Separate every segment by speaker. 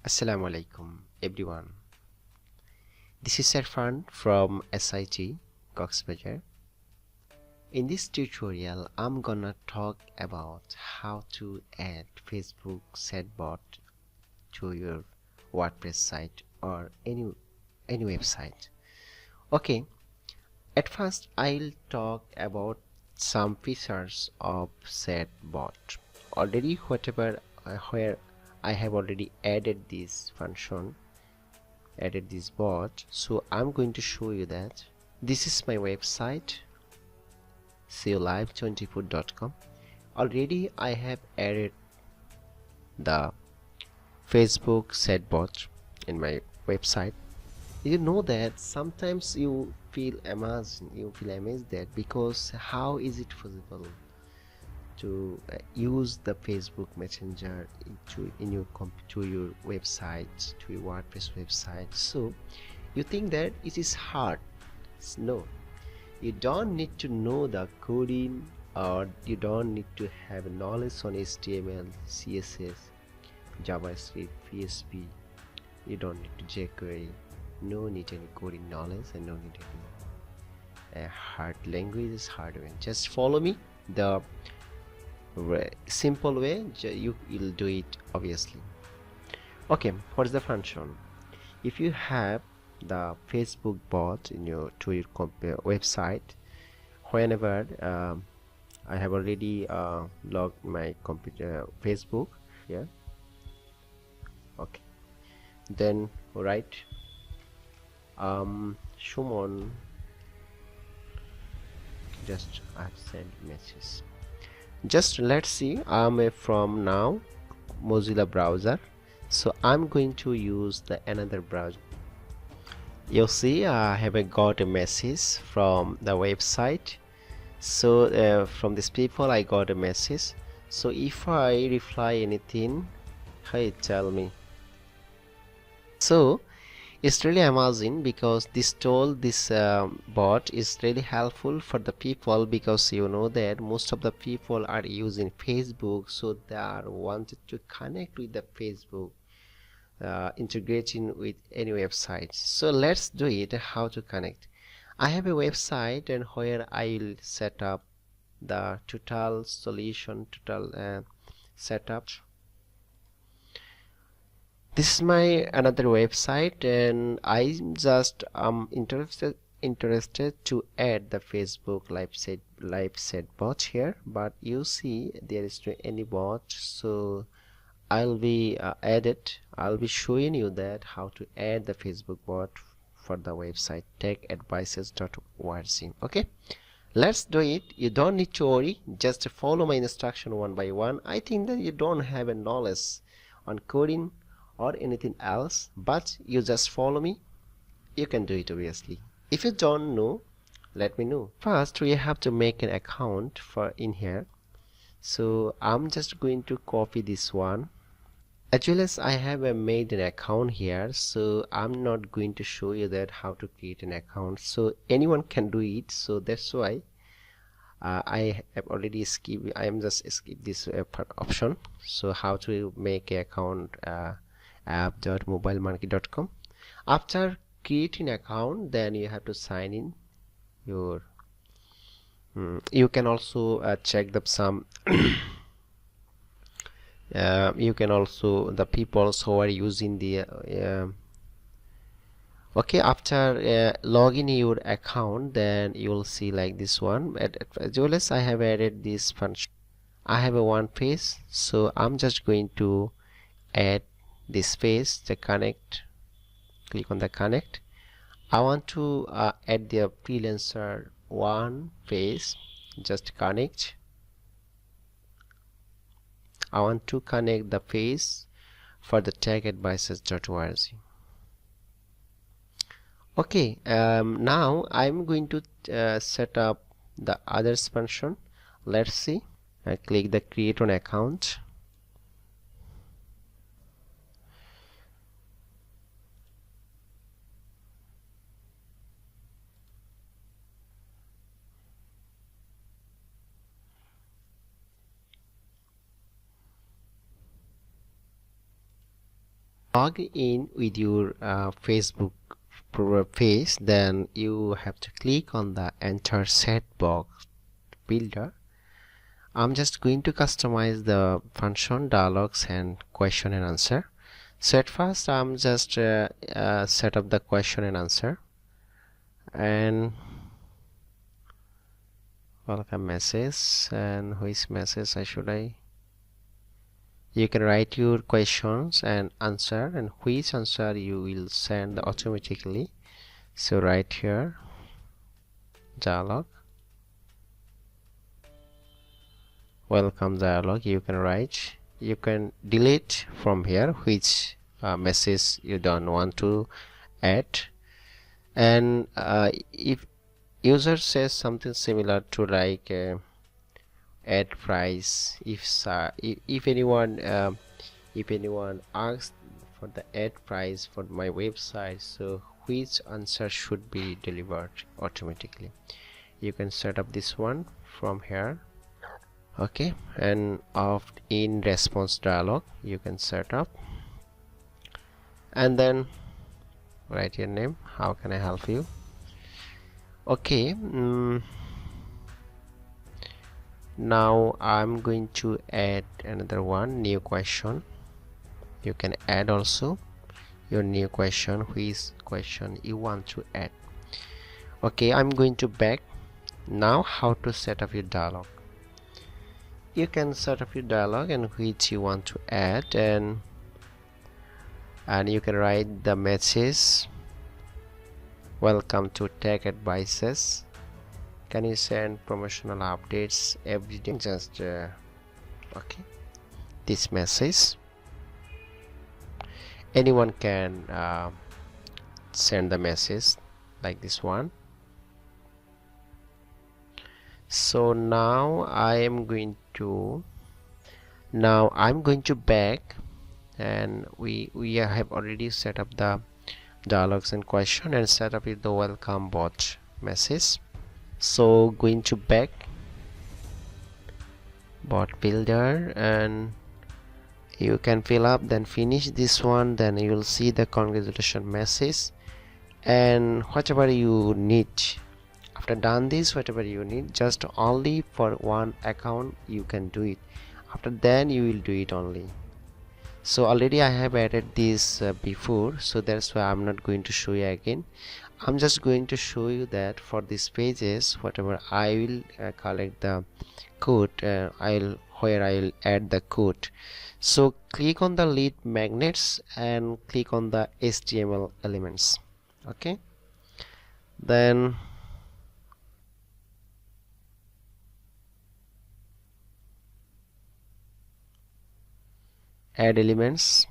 Speaker 1: Assalamu alaikum everyone. This is Arfan from SIT Coxbazaar. In this tutorial, I'm gonna talk about how to add Facebook chatbot to your WordPress site or any website. Okay, at first I'll talk about some features of chatbot. Already where I have already added this function, added this bot, so I'm going to show you that. This is my website colive24.com. already I have added the Facebook chatbot in my website. You know that sometimes you feel amazed that because how is it possible to use the Facebook Messenger to your website, to your WordPress website. So you think that it is hard. No, you don't need to know the coding, or you don't need to have knowledge on HTML, CSS, JavaScript, PHP. You don't need to jQuery. No need any coding knowledge, and no need any hard languages, hardware. Just follow me. The simple way you will do it obviously. Okay, what is the function? If you have the Facebook bot in your website, whenever I have already logged my computer Facebook here. Okay, then write Shumon, just I've sent message. Just let's see, I'm from now Mozilla browser, so I'm going to use the another browser. You'll see I have got a message from the website. So from these people I got a message. So if I reply anything, hey, tell me. So it's really amazing because this bot is really helpful for the people, because you know that most of the people are using Facebook, so they are wanted to connect with the Facebook, integrating with any website. So let's do it. How to connect? I have a website, and where I will set up the total setup. This is my another website, and I just interested to add the Facebook live chat bot here, but you see there is no any bot, so I'll be I'll be showing you that how to add the Facebook bot for the website techadvices.org. Okay, let's do it. You don't need to worry, just follow my instruction one by one. I think that you don't have a knowledge on coding or anything else, but you just follow me, you can do it obviously. If you don't know, let me know. First we have to make an account for in here, so I'm just going to copy this one. As well as I have made an account here, so I'm not going to show you that how to create an account, so anyone can do it. So that's why I have already skipped, I am just skip this option. So how to make an account, app.mobilemonkey.com. After creating an account, then you have to sign in your you can also check some you can also the people who are using the okay, after login your account, then you will see like this one. As well as I have added this function, I have a one page, so I'm just going to add this page, the connect. Click on the connect. I want to add the freelancer one page, just connect. I want to connect the page for the techadvices.org. Okay, now I'm going to set up the others function. Let's see. I click the create an account. log in with your Facebook page, then you have to click on the enter set box builder. I'm just going to customize the function, dialogues and question and answer. So at first I'm just set up the question and answer and welcome message. And which message you can write your questions and answer, and which answer you will send automatically. So right here dialogue, welcome dialogue, you can write. You can delete from here which message you don't want to add. And if user says something similar to like add price, if anyone asks for the add price for my website, so which answer should be delivered automatically, you can set up this one from here. Okay, and opt in response dialog you can set up, and then write your name. How can I help you? Okay, now I'm going to add another one, new question. You can add also your new question, which question you want to add. Okay, I'm going to back. Now how to set up your dialog? You can set up your dialog and which you want to add, and you can write the message, welcome to tech advices, can you send promotional updates every day, just okay, this message anyone can send the message like this one. So now I'm going to back, and we have already set up the dialogues and question and set up with the welcome bot message. So going to back, bot builder, and you can fill up, then finish this one, then you will see the congratulations message. And whatever you need, after done this, whatever you need, just only for one account you can do it. After then you will do it only. So already I have added this before, so that's why I'm not going to show you again. I'm just going to show you that for these pages, whatever I will collect the code, where I will add the code. So click on the lead magnets and click on the HTML elements. Okay, then add elements,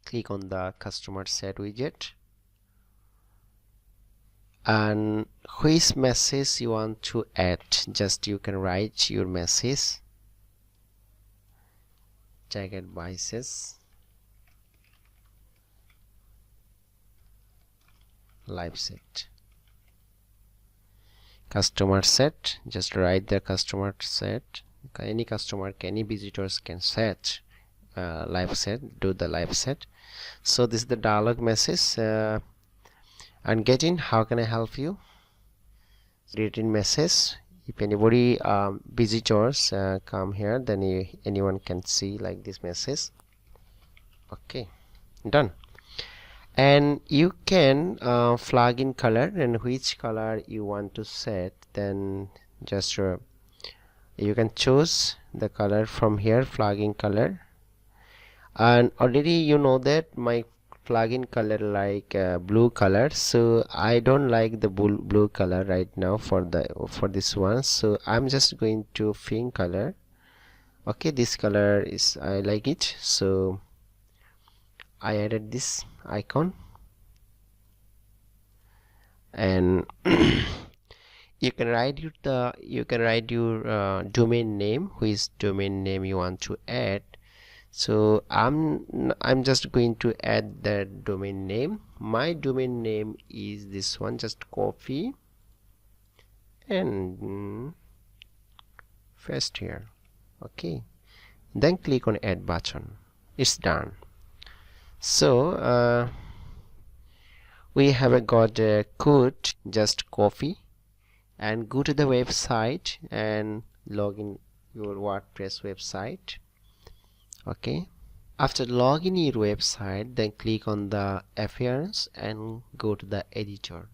Speaker 1: click on the customer set widget, and which message you want to add, just you can write your message, tag advices, live set, customer set, just write the customer set. Any customer, any visitors can set live set, do the live set. So this is the dialog message. And get in, how can I help you? Written message, if anybody visitors come here, then anyone can see like this message. Okay, done. And you can flag in color, and which color you want to set, then just you can choose the color from here, flagging color. And already you know that my plugin color like blue color, so I don't like the blue color right now for this one, so I'm just going to pink color. Okay, this color is, I like it, so I added this icon. And you can write your domain name, which domain name you want to add. So I'm just going to add the domain name. My domain name is this one, just copy and paste here. Okay, then click on add button. it's done. So we have got a code. Just copy and go to the website and log in your WordPress website. Okay, after logging your website, then click on the appearance and go to the editor.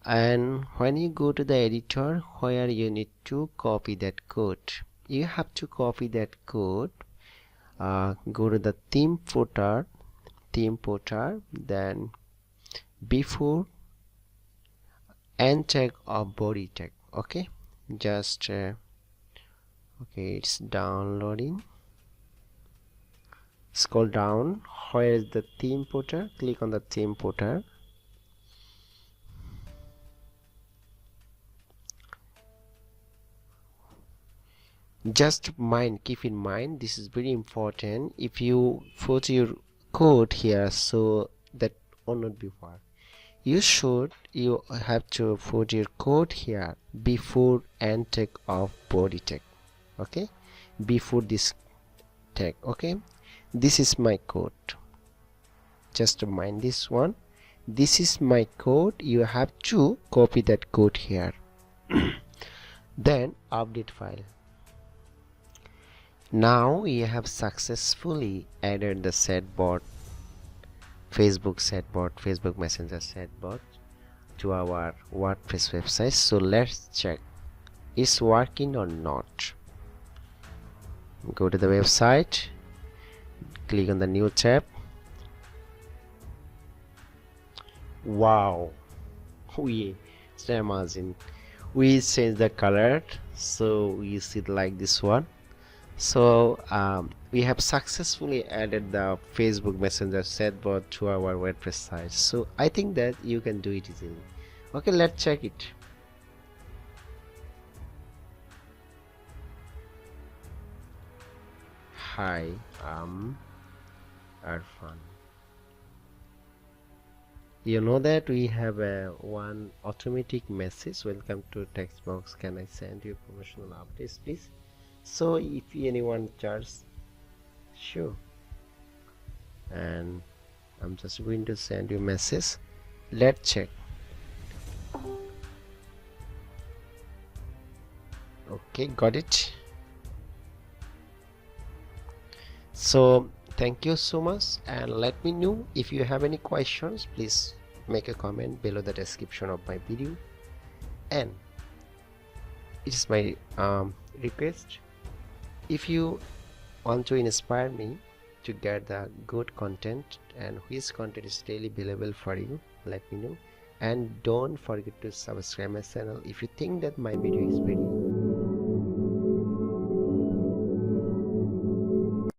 Speaker 1: And when you go to the editor, where you need to copy that code, you have to copy that code. Go to the theme footer, then before end tag or body tag. Okay, just okay, it's downloading. Scroll down. Where is the theme footer? Click on the theme footer. Just keep in mind, this is very important. If you put your code here, so that will not be work. You have to put your code here before end tag of body tag. Okay, before this tag. Okay, this is my code. Just mind this one. This is my code. You have to copy that code here. Then update file. Now we have successfully added the chatbot, Facebook Messenger chatbot to our WordPress website. So let's check it's working or not. Go to the website, click on the new tab. Wow, it's amazing. We change the color, so we see it like this one. So we have successfully added the Facebook Messenger chatbot to our WordPress site. So I think that you can do it easily. Okay, let's check it. Hi, I'm Arfan. You know that we have one automatic message. Welcome to text box. Can I send you promotional updates, please? So if anyone charges, sure. And I'm just going to send you a message. Let's check. Okay, got it. So thank you so much, and let me know if you have any questions. Please make a comment below the description of my video, and it is my request, if you want to inspire me to get the good content and which content is daily available for you, let me know. And don't forget to subscribe my channel if you think that my video is very